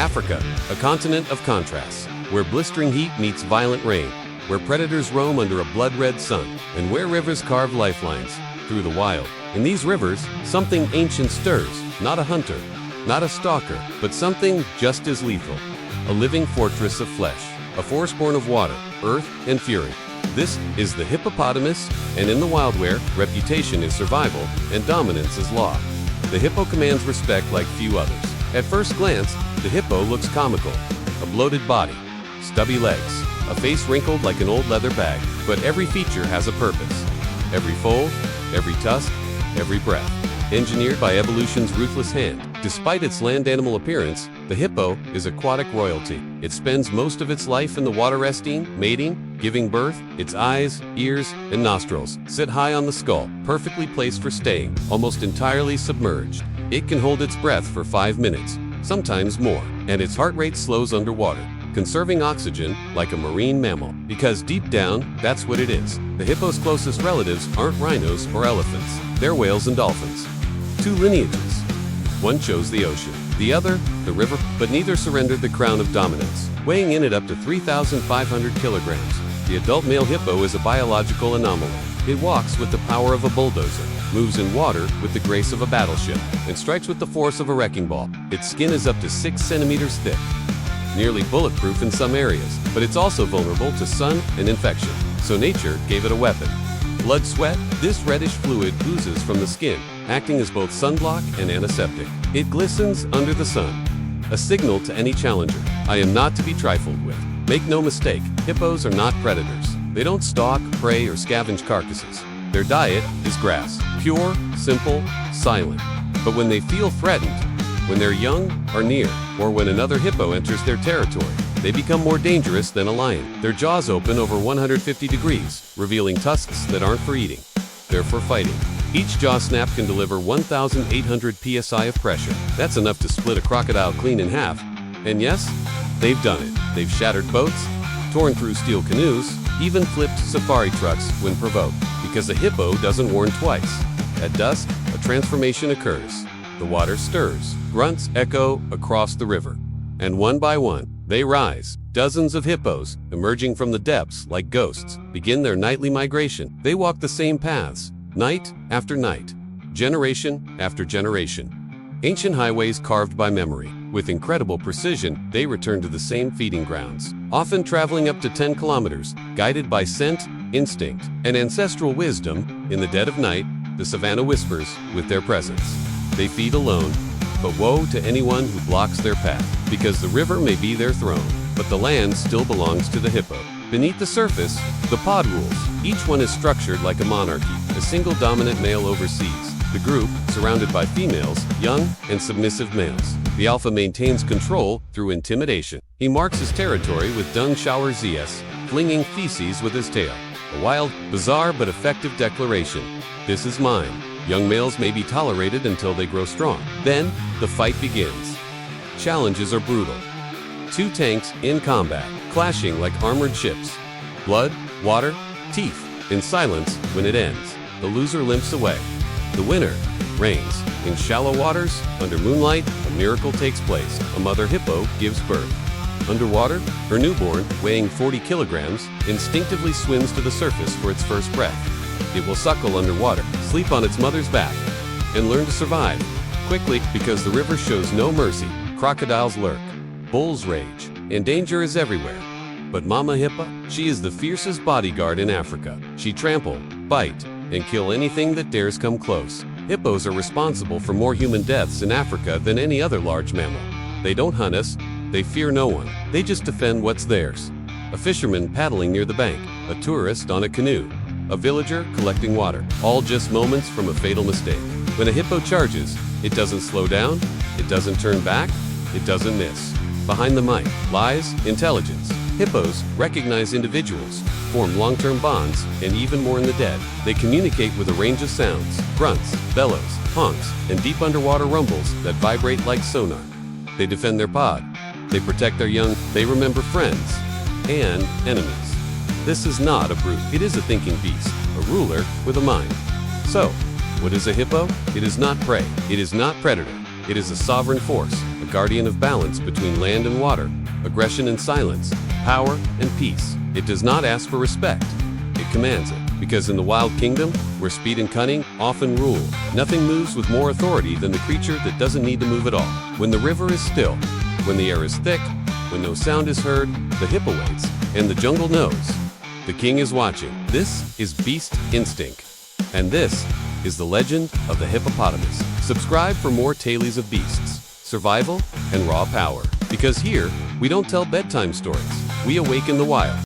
Africa, a continent of contrasts, where blistering heat meets violent rain, where predators roam under a blood-red sun, and where rivers carve lifelines through the wild. In these rivers, something ancient stirs, not a hunter, not a stalker, but something just as lethal. A living fortress of flesh, a force born of water, earth, and fury. This is the hippopotamus, and in the wild where reputation is survival and dominance is law. The hippo commands respect like few others. At first glance, the hippo looks comical. A bloated body, stubby legs, a face wrinkled like an old leather bag, but every feature has a purpose. Every fold, every tusk, every breath. Engineered by evolution's ruthless hand. Despite its land animal appearance, the hippo is aquatic royalty. It spends most of its life in the water resting, mating, giving birth. Its eyes, ears, and nostrils sit high on the skull, perfectly placed for staying, almost entirely submerged. It can hold its breath for 5 minutes, sometimes more, and its heart rate slows underwater, conserving oxygen like a marine mammal. Because deep down, that's what it is. The hippo's closest relatives aren't rhinos or elephants. They're whales and dolphins. 2 lineages. One chose the ocean, the other, the river, but neither surrendered the crown of dominance. Weighing in at up to 3,500 kilograms, the adult male hippo is a biological anomaly. It walks with the power of a bulldozer, moves in water with the grace of a battleship, and strikes with the force of a wrecking ball. Its skin is up to 6 centimeters thick, nearly bulletproof in some areas, but it's also vulnerable to sun and infection, so nature gave it a weapon. Blood sweat, this reddish fluid oozes from the skin, acting as both sunblock and antiseptic. It glistens under the sun, a signal to any challenger. I am not to be trifled with. Make no mistake, hippos are not predators. They don't stalk, prey, or scavenge carcasses. Their diet is grass, pure, simple, silent. But when they feel threatened, when they're young or near, or when another hippo enters their territory, they become more dangerous than a lion. Their jaws open over 150 degrees, revealing tusks that aren't for eating. They're for fighting. Each jaw snap can deliver 1,800 psi of pressure. That's enough to split a crocodile clean in half. And yes, they've done it. They've shattered boats, torn through steel canoes, even flipped safari trucks when provoked. Because a hippo doesn't warn twice. At dusk, a transformation occurs. The water stirs, grunts echo across the river. And one by one, they rise. Dozens of hippos, emerging from the depths like ghosts, begin their nightly migration. They walk the same paths, night after night, generation after generation. Ancient highways carved by memory. With incredible precision, they return to the same feeding grounds, often traveling up to 10 kilometers, guided by scent, instinct, and ancestral wisdom. In the dead of night, the savanna whispers with their presence. They feed alone, but woe to anyone who blocks their path, because the river may be their throne, but the land still belongs to the hippo. Beneath the surface, the pod rules. Each one is structured like a monarchy. A single dominant male oversees the group, surrounded by females, young and submissive males. The alpha maintains control through intimidation. He marks his territory with dung shower ZS, flinging feces with his tail. A wild, bizarre but effective declaration. This is mine. Young males may be tolerated until they grow strong. Then, the fight begins. Challenges are brutal. 2 tanks in combat, clashing like armored ships. Blood, water, teeth. In silence, when it ends, the loser limps away. The winner reigns. In shallow waters, under moonlight, a miracle takes place. A mother hippo gives birth. Underwater, her newborn, weighing 40 kilograms, instinctively swims to the surface for its first breath. It will suckle underwater, sleep on its mother's back, and learn to survive quickly because the river shows no mercy. Crocodiles lurk, bulls rage, and danger is everywhere. But Mama Hippo, she is the fiercest bodyguard in Africa. She trample, bite, and kill anything that dares come close. Hippos are responsible for more human deaths in Africa than any other large mammal. They don't hunt us, they fear no one. They just defend what's theirs. A fisherman paddling near the bank, a tourist on a canoe, a villager collecting water, all just moments from a fatal mistake. When a hippo charges, it doesn't slow down, it doesn't turn back, it doesn't miss. Behind the might lies intelligence. Hippos recognize individuals, form long-term bonds, and even more in the dead. They communicate with a range of sounds, grunts, bellows, honks, and deep underwater rumbles that vibrate like sonar. They defend their pod. They protect their young. They remember friends and enemies. This is not a brute. It is a thinking beast, a ruler with a mind. So, what is a hippo? It is not prey. It is not predator. It is a sovereign force, a guardian of balance between land and water, aggression and silence, power and peace. It does not ask for respect. It commands it. Because in the wild kingdom, where speed and cunning often rule, nothing moves with more authority than the creature that doesn't need to move at all. When the river is still, when the air is thick, when no sound is heard, the hippo waits, and the jungle knows. The king is watching. This is Beast Instinc. And this is the legend of the hippopotamus. Subscribe for more tales of beasts, survival, and raw power. Because here, we don't tell bedtime stories. We awaken the wild.